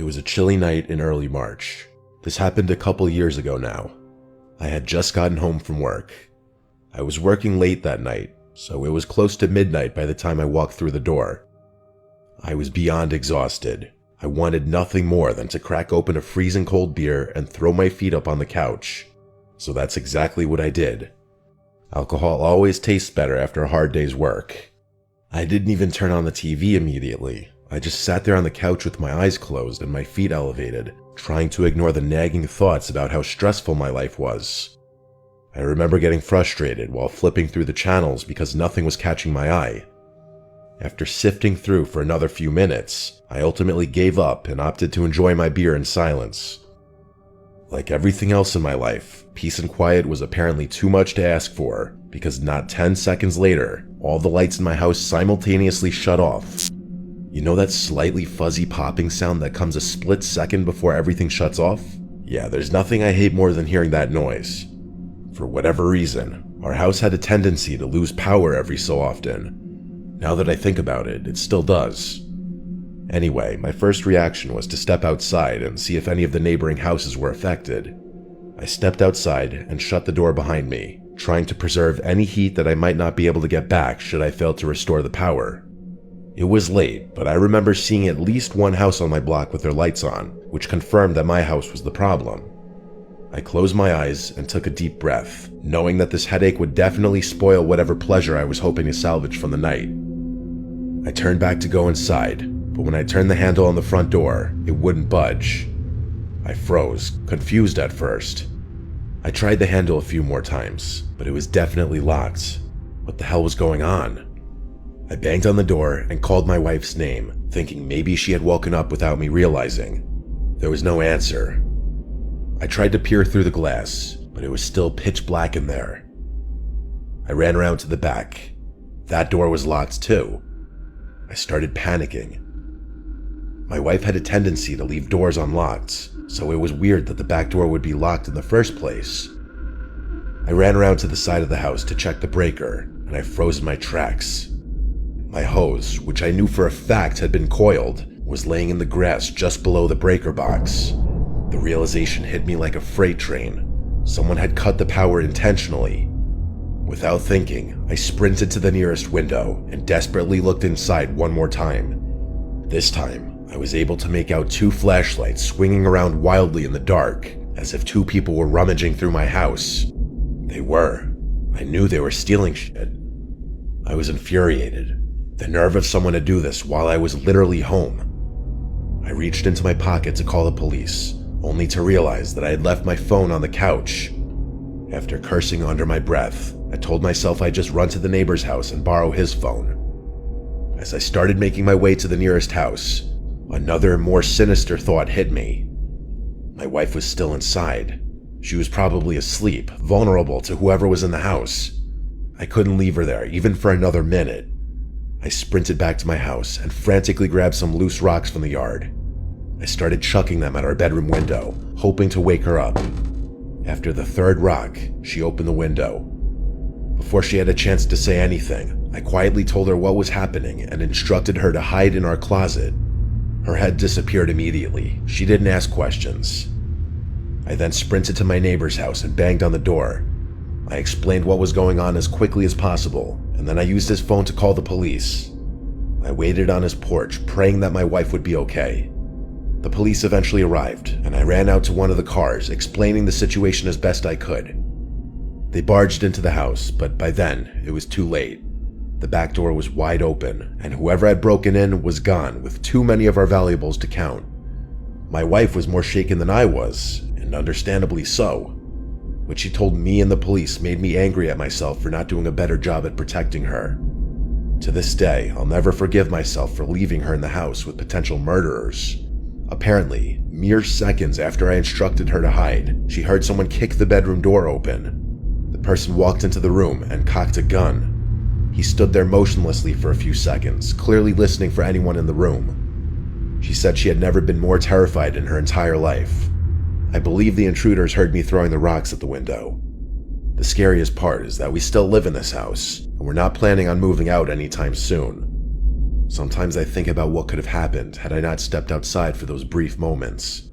It was a chilly night in early March. This happened a couple years ago now. I had just gotten home from work. I was working late that night, so it was close to midnight by the time I walked through the door. I was beyond exhausted. I wanted nothing more than to crack open a freezing cold beer and throw my feet up on the couch. So that's exactly what I did. Alcohol always tastes better after a hard day's work. I didn't even turn on the TV immediately. I just sat there on the couch with my eyes closed and my feet elevated, trying to ignore the nagging thoughts about how stressful my life was. I remember getting frustrated while flipping through the channels because nothing was catching my eye. After sifting through for another few minutes, I ultimately gave up and opted to enjoy my beer in silence. Like everything else in my life, peace and quiet was apparently too much to ask for, because not 10 seconds later, all the lights in my house simultaneously shut off. You know that slightly fuzzy popping sound that comes a split second before everything shuts off? Yeah, there's nothing I hate more than hearing that noise. For whatever reason, our house had a tendency to lose power every so often. Now that I think about it, it still does. Anyway, my first reaction was to step outside and see if any of the neighboring houses were affected. I stepped outside and shut the door behind me, trying to preserve any heat that I might not be able to get back should I fail to restore the power. It was late, but I remember seeing at least one house on my block with their lights on, which confirmed that my house was the problem. I closed my eyes and took a deep breath, knowing that this headache would definitely spoil whatever pleasure I was hoping to salvage from the night. I turned back to go inside, but when I turned the handle on the front door, it wouldn't budge. I froze, confused at first. I tried the handle a few more times, but it was definitely locked. What the hell was going on? I banged on the door and called my wife's name, thinking maybe she had woken up without me realizing. There was no answer. I tried to peer through the glass, but it was still pitch black in there. I ran around to the back. That door was locked too. I started panicking. My wife had a tendency to leave doors unlocked, so it was weird that the back door would be locked in the first place. I ran around to the side of the house to check the breaker, and I froze in my tracks. My hose, which I knew for a fact had been coiled, was laying in the grass just below the breaker box. The realization hit me like a freight train. Someone had cut the power intentionally. Without thinking, I sprinted to the nearest window and desperately looked inside one more time. This time, I was able to make out two flashlights swinging around wildly in the dark, as if two people were rummaging through my house. They were. I knew they were stealing shit. I was infuriated. The nerve of someone to do this while I was literally home. I reached into my pocket to call the police, only to realize that I had left my phone on the couch. After cursing under my breath, I told myself I'd just run to the neighbor's house and borrow his phone. As I started making my way to the nearest house, another, more sinister thought hit me. My wife was still inside. She was probably asleep, vulnerable to whoever was in the house. I couldn't leave her there, even for another minute. I sprinted back to my house and frantically grabbed some loose rocks from the yard. I started chucking them at our bedroom window, hoping to wake her up. After the third rock, she opened the window. Before she had a chance to say anything, I quietly told her what was happening and instructed her to hide in our closet. Her head disappeared immediately. She didn't ask questions. I then sprinted to my neighbor's house and banged on the door. I explained what was going on as quickly as possible, and then I used his phone to call the police. I waited on his porch, praying that my wife would be okay. The police eventually arrived, and I ran out to one of the cars, explaining the situation as best I could. They barged into the house, but by then, it was too late. The back door was wide open, and whoever had broken in was gone, with too many of our valuables to count. My wife was more shaken than I was, and understandably so. What she told me and the police made me angry at myself for not doing a better job at protecting her. To this day, I'll never forgive myself for leaving her in the house with potential murderers. Apparently, mere seconds after I instructed her to hide, she heard someone kick the bedroom door open. The person walked into the room and cocked a gun. He stood there motionlessly for a few seconds, clearly listening for anyone in the room. She said she had never been more terrified in her entire life. I believe the intruders heard me throwing the rocks at the window. The scariest part is that we still live in this house, and we're not planning on moving out anytime soon. Sometimes I think about what could have happened had I not stepped outside for those brief moments.